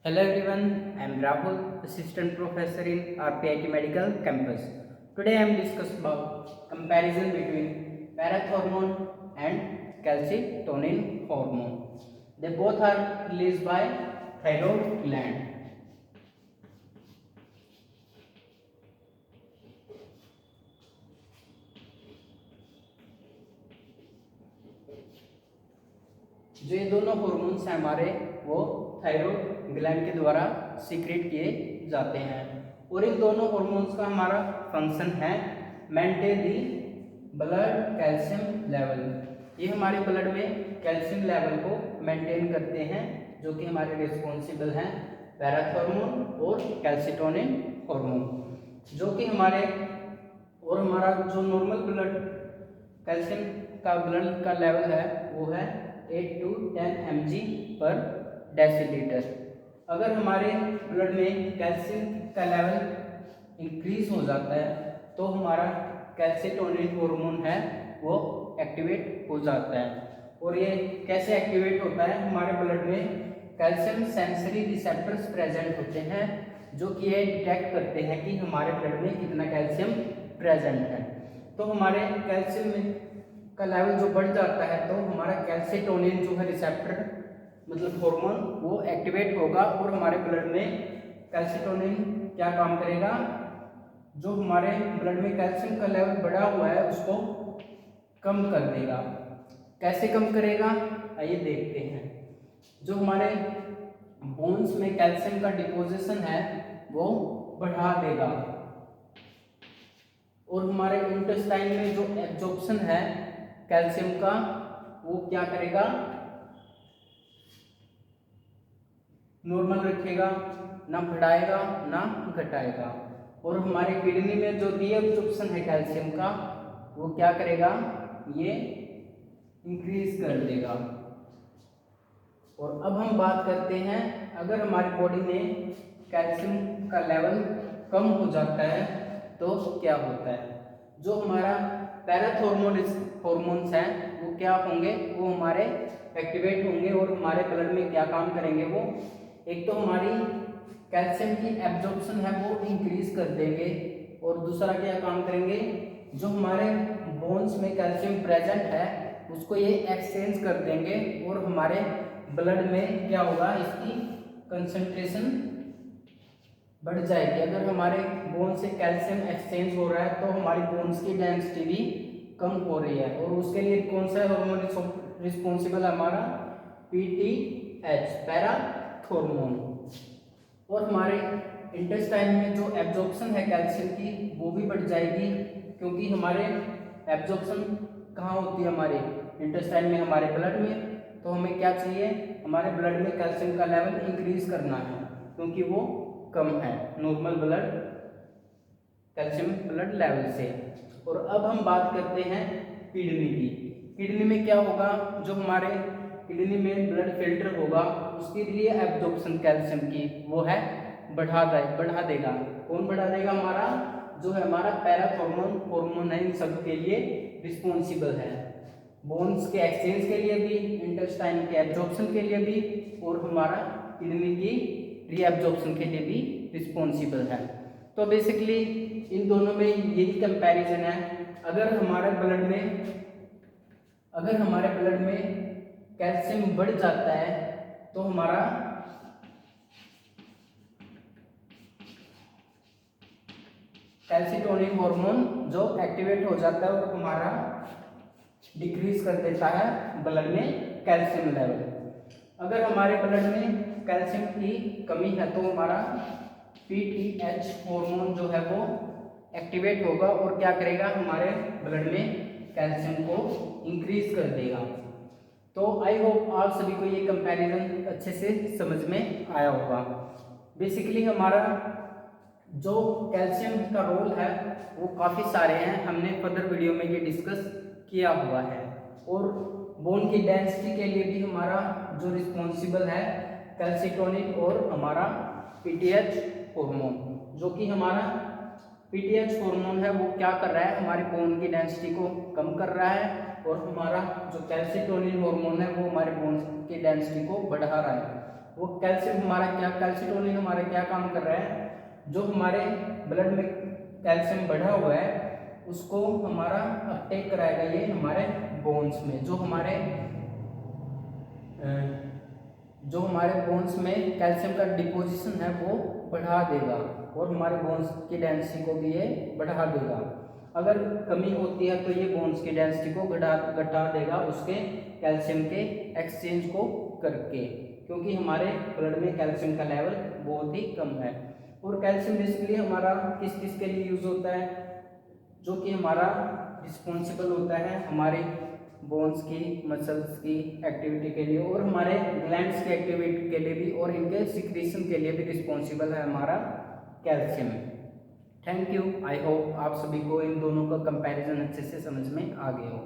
Hello everyone, I am Rahul, Assistant Professor in RPIT Medical Campus. Today I am discussing about comparison between parathormone and calcitonin hormone. They both are released by thyroid gland. जो ये दोनों hormones हैं हमारे वो thyroid gland के द्वारा secret किए जाते हैं और इन दोनों हॉर्मोन्स का हमारा फंक्शन है maintain the blood calcium level. ये हमारे ब्लड में कैल्शियम लेवल को मेंटेन करते हैं जो कि हमारे रिस्पॉन्सिबल हैं पैराथॉर्मोन और कैल्सिटोनिन हार्मोन जो कि हमारे और हमारा जो नॉर्मल ब्लड कैल्शियम का ब्लड का लेवल है वो है 8 to 10 mg पर डेसीलीटर। अगर हमारे ब्लड में कैल्शियम का लेवल इंक्रीज हो जाता है तो हमारा कैल्सिटोनिन हार्मोन है वो एक्टिवेट हो जाता है। और ये कैसे एक्टिवेट होता है, हमारे ब्लड में कैल्शियम सेंसरी रिसेप्टर्स प्रेजेंट होते हैं जो कि ये डिटेक्ट करते हैं कि हमारे ब्लड में कितना कैल्शियम प्रेजेंट है। तो हमारे कैल्शियम में का लेवल जो बढ़ जाता है तो हमारा कैल्सिटोनिन जो है रिसेप्टर मतलब हार्मोन वो एक्टिवेट होगा और हमारे ब्लड में कैल्सिटोनिन क्या काम करेगा, जो हमारे ब्लड में कैल्शियम का लेवल बढ़ा हुआ है उसको कम कर देगा। कैसे कम करेगा आइए देखते हैं। जो हमारे बोन्स में कैल्शियम का डिपोजिशन है वो बढ़ा देगा और हमारे इंटेस्टाइन में जो एब्जॉर्प्शन है कैल्शियम का वो क्या करेगा, नॉर्मल रखेगा, ना बढ़ाएगा ना घटाएगा। और हमारे किडनी में जो रीअब्जॉर्प्शन है कैल्शियम का वो क्या करेगा, ये इंक्रीज कर देगा। और अब हम बात करते हैं, अगर हमारी बॉडी में कैल्शियम का लेवल कम हो जाता है तो क्या होता है। जो हमारा पैराथॉर्मोन हॉर्मोन्स हैं वो क्या होंगे, वो हमारे एक्टिवेट होंगे और हमारे ब्लड में क्या काम करेंगे, वो एक तो हमारी कैल्शियम की एब्जॉर्प्शन है वो इंक्रीज कर देंगे और दूसरा क्या काम करेंगे, जो हमारे बोन्स में कैल्शियम प्रेजेंट है उसको ये एक्सचेंज कर देंगे और हमारे ब्लड में क्या होगा, इसकी कंसंट्रेशन बढ़ जाएगी। अगर हमारे बोन से कैल्शियम एक्सचेंज हो रहा है तो हमारी बोन्स की डेंसिटी भी कम हो रही है और उसके लिए कौन सा हार्मोन रिस्पॉन्सिबल है, हमारा पीटीएच पैराथॉर्मोन। और हमारे इंटेस्टाइन में जो एब्जॉर्प्शन है कैल्शियम की वो भी बढ़ जाएगी क्योंकि हमारे एब्जॉर्प्शन कहाँ होती है, हमारे इंटेस्टाइन में, हमारे ब्लड में। तो हमें क्या चाहिए, हमारे ब्लड में कैल्शियम का लेवल इंक्रीज करना है क्योंकि वो कम है normal blood calcium blood level से। और अब हम बात करते हैं किडनी की। किडनी में क्या होगा, जो हमारे किडनी में ब्लड फिल्टर होगा उसके लिए एब्जॉर्प्शन कैल्शियम की वो है बढ़ा देगा। कौन बढ़ा देगा, हमारा जो है हमारा पैराथॉर्मोन हार्मोन है इन सब के लिए रिस्पॉन्सिबल है, बोन्स के एक्सचेंज के लिए भी, इंटेस्टाइन के एब्जॉर्प्शन के लिए भी और हमारा किडनी की रीएब्जॉर्प्शन के लिए भी रिस्पॉन्सिबल है। तो बेसिकली इन दोनों में यही कंपैरिजन है। अगर हमारे ब्लड में कैल्शियम बढ़ जाता है तो हमारा कैल्सिटोनिन हार्मोन जो एक्टिवेट हो जाता है और हमारा डिक्रीज कर देता है ब्लड में कैल्शियम लेवल। अगर हमारे ब्लड में कैल्शियम की कमी है तो हमारा पीटीएच हार्मोन जो है वो एक्टिवेट होगा और क्या करेगा, हमारे ब्लड में कैल्शियम को इंक्रीज कर देगा। तो आई होप आप सभी को ये कंपैरिजन अच्छे से समझ में आया होगा। बेसिकली हमारा जो कैल्शियम का रोल है वो काफ़ी सारे हैं, हमने फर्दर वीडियो में ये डिस्कस किया हुआ है। और बोन की डेंसिटी के लिए भी हमारा जो रिस्पॉन्सिबल है कैल्सिटोनिन और हमारा पीटीएच हार्मोन, जो कि हमारा पीटीएच हार्मोन है वो क्या कर रहा है, हमारी बोन की डेंसिटी को कम कर रहा है और हमारा जो कैल्सिटोनिन हार्मोन है वो हमारे बोन की डेंसिटी को बढ़ा रहा है। वो कैल्शियम हमारा क्या, कैल्सिटोनिन हमारा क्या काम कर रहा है, जो हमारे ब्लड में कैल्शियम बढ़ा हुआ है उसको हमारा अपटेक कराएगा ये हमारे बोन्स में, जो हमारे बोन्स में कैल्शियम का डिपोजिशन है वो बढ़ा देगा और हमारे बोन्स की डेंसिटी को भी ये बढ़ा देगा। अगर कमी होती है तो ये बोन्स की डेंसिटी को घटा देगा उसके कैल्शियम के एक्सचेंज को करके, क्योंकि हमारे ब्लड में कैल्शियम का लेवल बहुत ही कम है। और कैल्शियम बेसिकली हमारा किस किस के लिए यूज होता है, जो कि हमारा रिस्पॉन्सिबल होता है हमारे बोन्स की, मसल्स की एक्टिविटी के लिए और हमारे ग्लैंड्स की एक्टिविटी के लिए भी, और इनके सिक्रीशन के लिए भी रिस्पॉन्सिबल है हमारा calcium. Thank you. I hope आप सभी को इन दोनों का कंपैरिजन अच्छे से समझ में आ गया हो।